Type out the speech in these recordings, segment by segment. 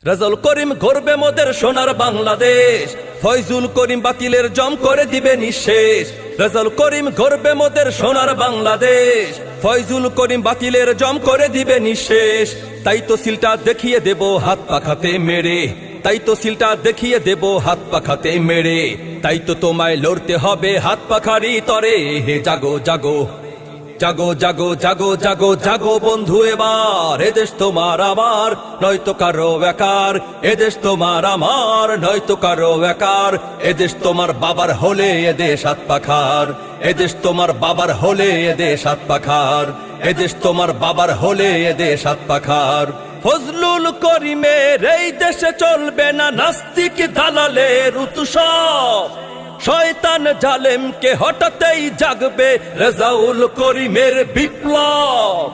রেজাউল করিম গর্বে মোদের সোনার বাংলাদেশ, ফয়জুল করিম বাতিলের জম করে দিবে নিঃশেষ। রেজাউল করিম গর্বে মোদের সোনার বাংলাদেশ, ফয়জুল করিম বাতিলের জম করে দিবে নিঃশেষ। তাই তো সিলটা দেখিয়ে দেব হাত পাখাতে মেরে, তাই তো সিলটা দেখিয়ে দেব হাত পাখাতে মেরে। তাই তো তোমায় লড়তে হবে হাত পাখারি তরে। হে জাগো জাগো জাগো জাগো জাগো জাগো জাগো বন্ধু, এবার এদেশ তোমার আমার নয়তো কারো বেকার। এদেশ তোমার আমার নয়তো কারো বেকার। এদেশ তোমার বাবার হলে এদেশ হাত পাখার। এদেশ তোমার বাবার হলে এদেশ হাত পাখার। এদেশ তোমার বাবার হলে এদেশ হাত পাখার। ফজলুল করিমের এই দেশে চলবে না নাস্তিক দালালের উৎসব। শয়তান জালেমকে হঠাতেই জাগবে রেজাউল করিমের বিপ্লব।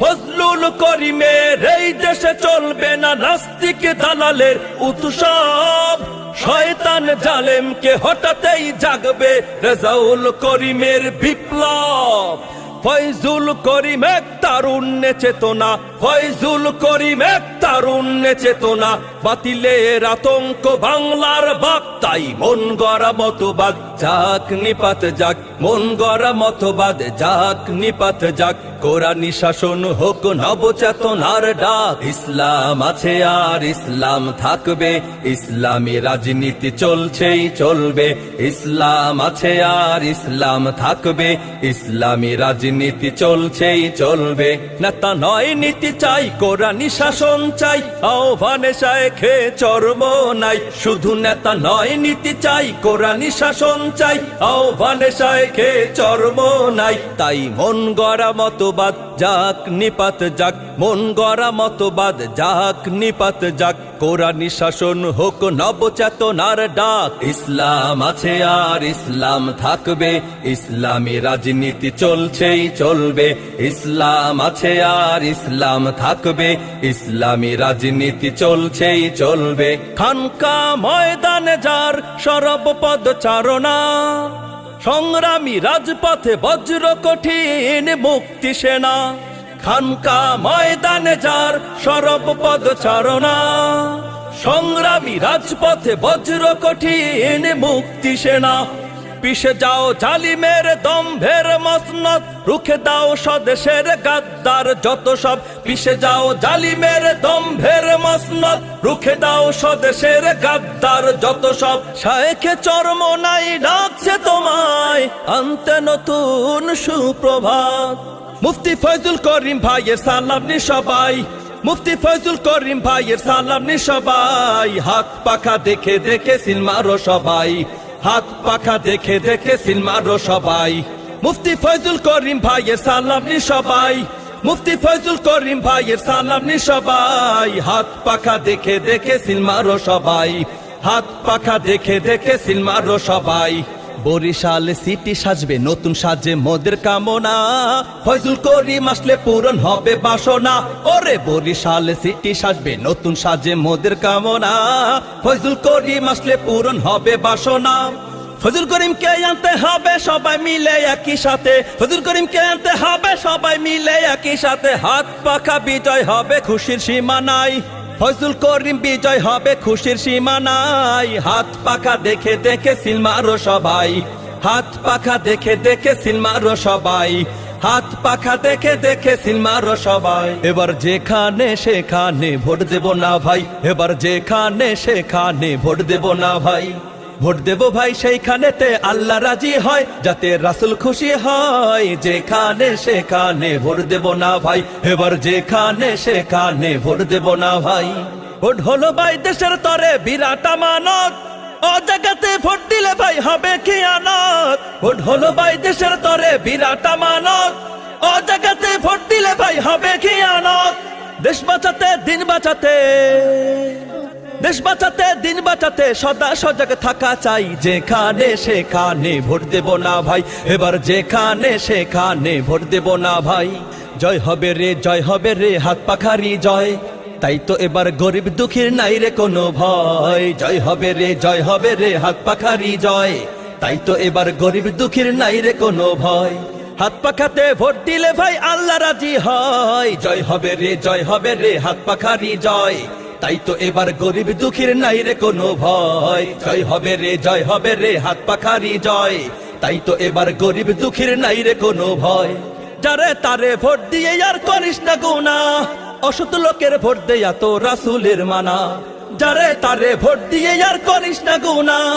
ফজলুল করিমের এই দেশে চলবে না নাস্তিক দালালের উৎসব। শয়তান জালেমকে হঠাতেই জাগবে রেজাউল করিমের বিপ্লব। ফয়জুল করিম এক তারুণ্যে চেতনা, ফয়জুল করিম এক তারুণ্যে চেতনা। বাতিলের আতঙ্ক বাংলার বাক, তাই মন গড়া মতবাদ যাক নিপাত যাক। মন গড়া মতবাদ যাক নিপাত যাক। কোরআনী শাসন হোক নবচেতনার ডাক। ইসলাম আছে আর ইসলাম থাকবে, ইসলামী রাজনীতি চলছেই চলবে। ইসলাম আছে আর ইসলাম থাকবে, ইসলামী রাজনীতি চলছেই চলবে। নেতা নয় নীতি চাই, কোরআনী শাসন চাই, আহ্বানে শায়েখে চরম নাই। শুধু নেতা নয় নীতি চাই, কোরআনী শাসন চাই, আহ্বানে শায়েখে চরম নাই। তাই মন গড়া মতবাদ যাক নিপাত যাক। মন গড়া মতবাদ যাক নিপাত যাক। কোরআনী শাসন হোক নবচেতনার ডাক। ইসলাম আছে আর ইসলাম থাকবে, ইসলামী রাজনীতি চলছেই চলবে। ইসলাম আছে আর ইসলাম থাকবে, ইসলামী রাজনীতি চলছেই চলবে। খানকা ময়দানে যার সরব পদ চারণা, সংগ্রামী রাজপথে বজ্র কঠিন মুক্তি সেনা। খানকা ময়দানে যার সরব পদ চারণা, সংগ্রামী রাজপথে বজ্র কঠিন মুক্তি সেনা। পিছে যাও জালিমের দম্ভের মসনদ, রুখে দাও স্বদেশের গাদ্দার যত সব। পিছে যাও জালিমের দম্ভের মসনদ, রুখে দাও স্বদেশের গাদ্দার যত সব। শায়েখে চরম নাই ডাকছে তোমায়, আনতে নতুন সুপ্রভাত। মুফতি ফয়জুল করিম ভাইয়ের সালাম নি সবাই, মুফতি ফয়জুল করিম ভাইয়ের সালাম নি সবাই। হাত পাখা দেখে দেখে সিল মারো সবাই, হাত পাখা দেখে দেখে সিল মারো সবাই। মুফতি ফয়জুল করিম ভাইয়ের সালাম নি সবাই, মুফতি ফয়জুল করিম ভাইয়ের সালাম নি সবাই। হাত পাখা দেখে দেখে সিল মারো সবাই, হাত পাখা দেখে দেখে সিল মারো সবাই। বরিশাল সিটি সাজবে নতুন সাজে মোদের কামনা, ফয়জুল করিম আসলে পূরণ হবে বাসনা। ওরে বরিশাল সিটি সাজবে নতুন সাজে মোদের কামনা, ফয়জুল করিম আসলে পূরণ হবে বাসনা। ফয়জুল করিমকে আনতে হবে সবাই মিলে একই সাথে, ফয়জুল করিমকে আনতে হবে সবাই মিলে একই সাথে। হাত পাখা বিজয় হবে খুশির সীমা নাই, ফয়জুল করিম বিজয় হবে খুশির সীমা নাই। হাত পাখা দেখে দেখে সিল মারো সবাই, হাত পাখা দেখে দেখে সিল মারো সবাই। হাত পাখা দেখে দেখে সিল মারো সবাই। এবার যেখানে সেখানে ভোট দেব না ভাই, এবার যেখানে সেখানে ভোট দেব না ভাই। ভোট দেব ভাই সেইখানেতে আল্লাহ রাজি হয়, যাতে রাসূল খুশি হয়। যেখানে সেখানে ভোট দেব না ভাই, এবার যেখানে সেখানে ভোট দেব না ভাই। ভোট হলো ভাই দেশের তরে বিরাট আমানত, ও জায়গাতে ভোট দিলে ভাই হবে খিয়ানত। ভোট হলো ভাই দেশের তরে বিরাট আমানত, ও জায়গাতে ভোট দিলে ভাই হবে খিয়ানত। দেশ বাঁচাতে দিন বাঁচাতে, দেশ বাঁচাতে দিন বাঁচাতে সদা সজাগ থাকা চাই। যেখানে সেখানে ভোট দেব না ভাই, এবার যেখানে সেখানে ভোট দেব না ভাই। জয় হবে রে জয় হবে রে হাত পাখারি জয়, তাই তো এবার গরিব দুঃখীর নাই রে কোনো ভয়। জয় হবে রে জয় হবে রে হাত পাখারি জয়, তাই তো এবার গরিব দুঃখীর নাই রে কোনো ভয়। হাত পাখাতে ভোট দিলে ভাই আল্লাহ রাজি হয়। জয় হবে রে জয় হবে রে হাত পাখারি জয়, তাই তো এবার গরিব দুঃখীর নাই রে কোনো ভয়, জয় হবে রে জয় হবে রে হাত পাখারি জয়, তাই তো এবার গরিব দুঃখীর নাই রে কোনো ভয়। যারে তারে ভোট দিয়ে আর করিস না গুনাহ, অসৎ লোকের ভোট দেয়া তো রাসূলের মানা। যারে তারে ভোট দিয়ে আর করিস না গুনাহ,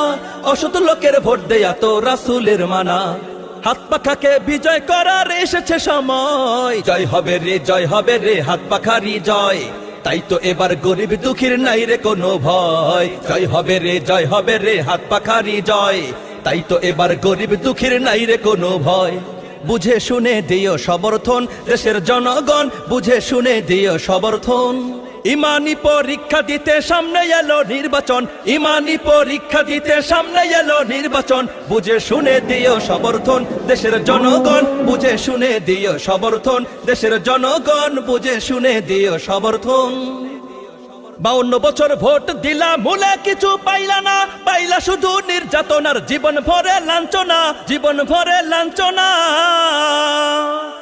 অসৎ লোকের ভোট দেয়া তো রাসূলের মানা। হাত পাখাকে বিজয় করার এসেছে সময়, জয় হবে রে জয় হবে রে হাত পাখারি জয়, তাই তো এবার গরিব দুঃখীর নাই রে কোনো ভয়, জয় হবে রে জয় হবে রে হাত পাখারি জয়, তাই তো এবার গরিব দুঃখীর নাই রে কোনো ভয়। বুঝে শুনে দিও সমর্থন দেশের জনগণ, বুঝে শুনে দিও সমর্থন। ইমানি পরীক্ষা দিতে সামনে এলো নির্বাচন, ইমানি পরীক্ষা দিতে সামনে এলো নির্বাচন, বুঝে শুনে দিও সমর্থন দেশের জনগণ, বুঝে শুনে দিও সমর্থন দেশের জনগণ, বুঝে শুনে দিও সমর্থন। 52 বছর ভোট দিলা মূলে কিছু পাইলা না, পাইলা শুধু নির্যাতনার জীবন ভরে লাঞ্ছনা, জীবন ভরে লাঞ্ছনা।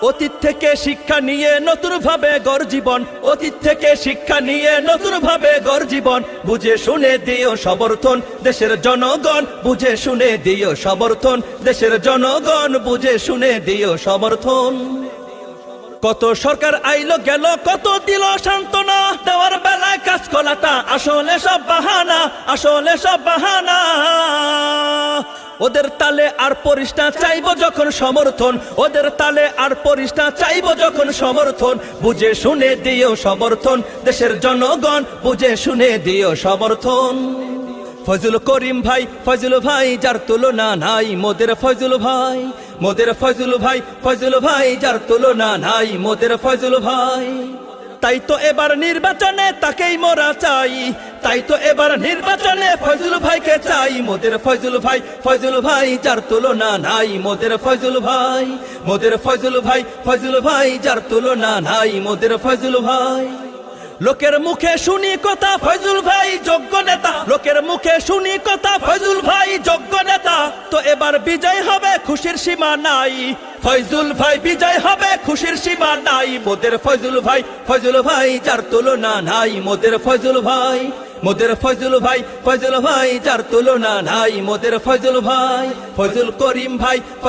অতীত থেকে শিক্ষা নিয়ে নতুন ভাবে গড় জীবন, অতীত থেকে শিক্ষা নিয়ে নতুন ভাবে গড় জীবন, বুঝে শুনে দিও সমর্থন দেশের জনগণ, বুঝে শুনে দিও সমর্থন দেশের জনগণ, বুঝে শুনে দিও সমর্থন। কত সরকার আইলো গেল কত দিল সান্ত্বনা, দেওয়ার বেলায় কাজ কলাটা আসলে সব বাহানা, আসলে সব বাহানা। ওদের তালে আর পড়িস না চাইবো যখন সমর্থন, ওদের তালে আর পড়িস না চাইবো যখন সমর্থন, বুঝে শুনে দিও সমর্থন দেশের জনগণ, বুঝে শুনে দিও সমর্থন। ফয়জুল করিম ভাই ফয়জুল ভাই যার তুলনা নাই, মোদের ফয়জুল ভাই, মোদের ফয়জুল ভাই, ফয়জুল ভাই যার তুলনা নাই, মোদের ফয়জুল ভাই। তাই তো এবার নির্বাচনে তাকেই মোরা চাই, তাই তো এবার নির্বাচনে ফয়জুল ভাইকে চাই, মোদের ফয়জুল ভাই, ফয়জুল ভাই যার তুলনা নাই, মোদের ফয়জুল ভাই, মোদের ফয়জুল ভাই, ফয়জুল ভাই যার তুলনা নাই, মোদের ফয়জুল ভাই। লোকের মুখে শুনি কথা ফয়জুল ভাই যোগ্য নেতা, লোকের মুখে শুনি কথা ফয়জুল ভাই যোগ্য নেতা, তো এবার বিজয় হবে খুশির সীমা নাই, ফয়জুল ভাই বিজয় হবে খুশির সীমা নাই, মোদের ফয়জুল ভাই, ফয়জুল ভাই যার তুলনা নাই, মোদের ফয়জুল ভাই, মোদের ফয়জুল ভাই, ফয়জুল ভাই যার তুলনা নাই, মোদের ফয়জুল ভাই, ফয়জুল করিম ভাই।